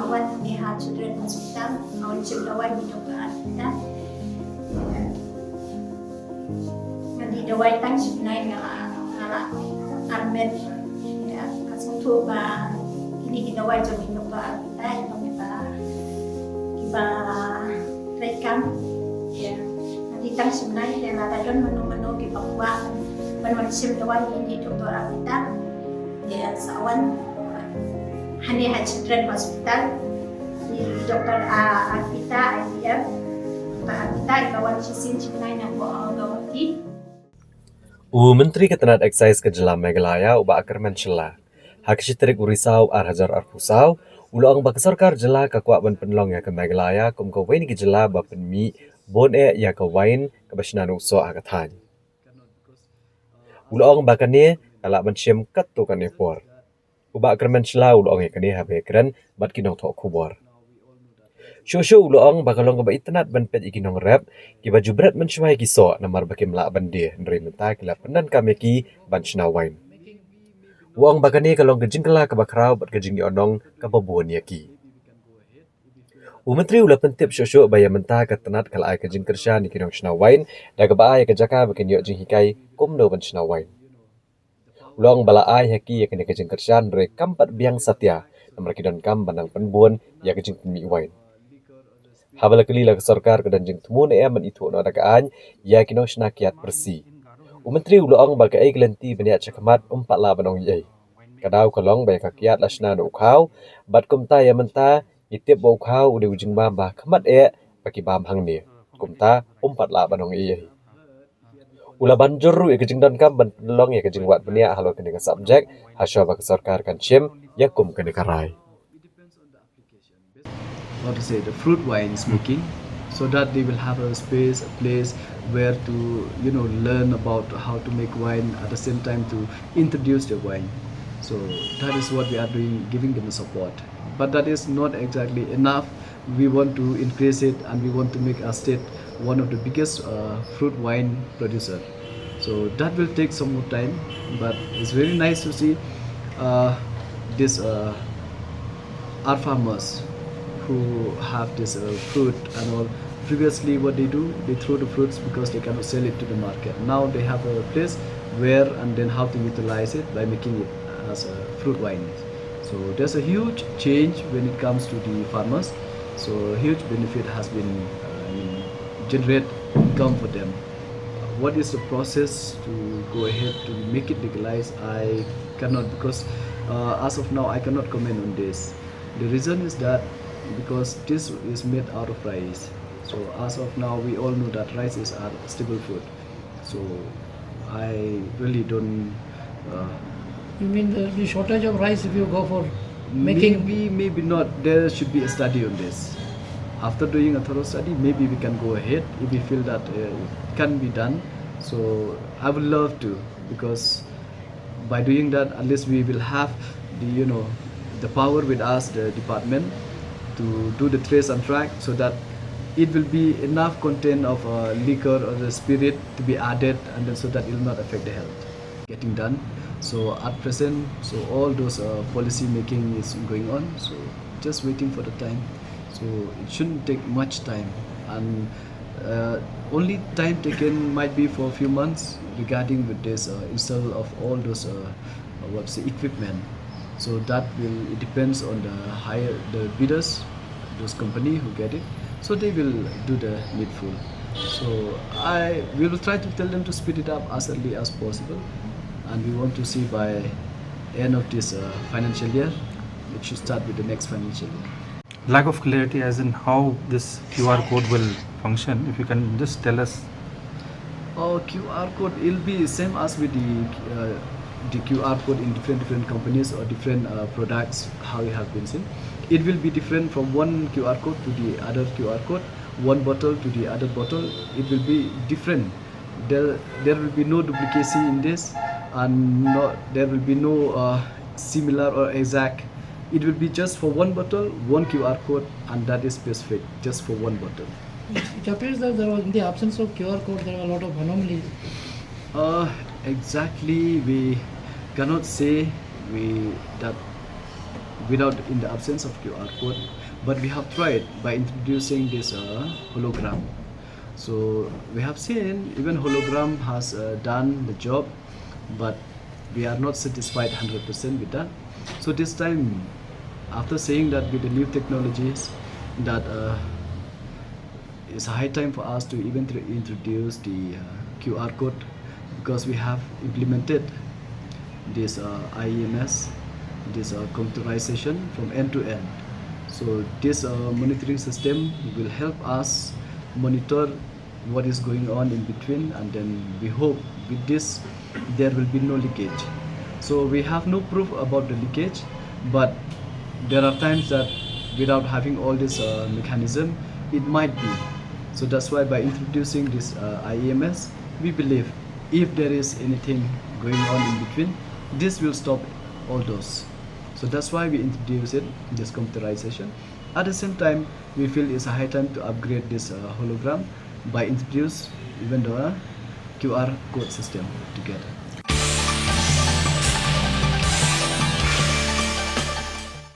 awan ni Children Hospital, awan Jingshna Waiñ di Dokter kita. Di dawai tang sebenarnya ngala armet ya asal tu ba ini kita dawai jadi Dokter kita itu kita rekam ya nanti tang sebenarnya yang ada don menu-menu di Papua penulis dawai ini Dokter kita ya sawan hanya Children Hospital di Dokter kita IVF kita kawan sisin sebenarnya Govt. Menteri Ketenaga Eksais ke Jela Meghalaya ubah Kyrmen Shylla. Hak Syitrik Urisau Hajar Arpusau, ulang bak Sorkar Jela ke kwah ban penlong ya ke Meghalaya kum ke Waiñ ke Jela ba penmi bon ya ke Waiñ ke Basnan uso akathan. Ulang bakane kala ban syem kat tu kan epor. Ubah Kyrmen Shylla ulang ya kane habe keren bat kinong thok kubor. Shosho ulang bakalong ba itnat ban pet ikinong rap ki baju berat mencuai kiso namar bakim la bandia nri menta kila penan kameki ban Jingshna Waiñ. Uang bakane kalong kejingkala ke bakrau bat kejing onong ke babuan yaki. Menteri ula pentip shosho baya menta ke tenat kala ai kejing kersha ni kinong Jingshna Waiñ da ke ba ai ke jaka bakin yo jing hikai kumno ban Jingshna Waiñ. Ulang bala ai haki ya kene kejing kersha nre kampat biang satya namar kidon kam banang penbuan ya kejing penmi Waiñ. Habala kelila ke Sorkar ke danjing temun men itu no dakaan ya kinong Jingshna kiat bersih. Menteri ulang bagi ai gelenti baniat cakamat la banong yai. Kadau kalong baya kakiat la Jingshna no ukhau bat kumta ya menta itip bo ukhau ude ujing bamba kamat bagi bam hang ni. Kumta la banong yai. Ula banjur ya kejing don kam ban pelong ya kejing wat baniat halo kene ke subjek hasya bagi Sorkar kan chem ya kum kene karai. What to say, the fruit wine smoking, so that they will have a space, a place where to learn about how to make wine, at the same time to introduce the wine. So that is what we are doing, giving them support. But that is not exactly enough. We want to increase it, and we want to make our state one of the biggest fruit wine producer. So that will take some more time, but it's very nice to see this our farmers who have this fruit and all. Previously what they do, they throw the fruits because they cannot sell it to the market. Now they have a place where and then how to utilize it by making it as a fruit wine. So there's a huge change when it comes to the farmers. So a huge benefit has been generate income for them. What is the process to go ahead to make it legalized? I cannot, because as of now I cannot comment on this. The reason is that because this is made out of rice. So as of now we all know that rice is a staple food. So I really don't You mean there will be shortage of rice if you go for making? Maybe not. There should be a study on this. After doing a thorough study, maybe we can go ahead if we feel that it can be done. So I would love to, because by doing that at least we will have the power with us, the department, to do the trace and track, so that it will be enough content of liquor or the spirit to be added, and then so that it will not affect the health. Getting done. So at present, so all those policy making is going on. So just waiting for the time. So it shouldn't take much time, and only time taken might be for a few months regarding with this install of all those equipment. So that it depends on the bidders, those company who get it. So they will do the needful. So we will try to tell them to speed it up as early as possible, and we want to see by end of this financial year. It should start with the next financial year. Lack of clarity as in how this QR code will function. If you can just tell us. QR code will be same as with the QR code in different companies or different products, how you have been seen. It will be different from one QR code to the other QR code, one bottle to the other bottle. It will be different. There will be no duplicacy in this, and there will be no similar or exact. It will be just for one bottle, one QR code, and that is specific, just for one bottle. It appears that there was, in the absence of QR code, there are a lot of anomalies. Exactly, we cannot say that without in the absence of QR code. But we have tried by introducing this hologram. So we have seen even hologram has done the job, but we are not satisfied 100% with that. So this time, after saying that with the new technologies, that it's a high time for us to even introduce the QR code, because we have implemented this IEMS, this computerization from end to end. So this monitoring system will help us monitor what is going on in between, and then we hope with this there will be no leakage. So we have no proof about the leakage, but there are times that without having all this mechanism, it might be. So that's why by introducing this IEMS, we believe if there is anything going on in between, this will stop all those. So that's why we introduce it, this computerization. At the same time, we feel it's a high time to upgrade this hologram by introduce even the QR code system together.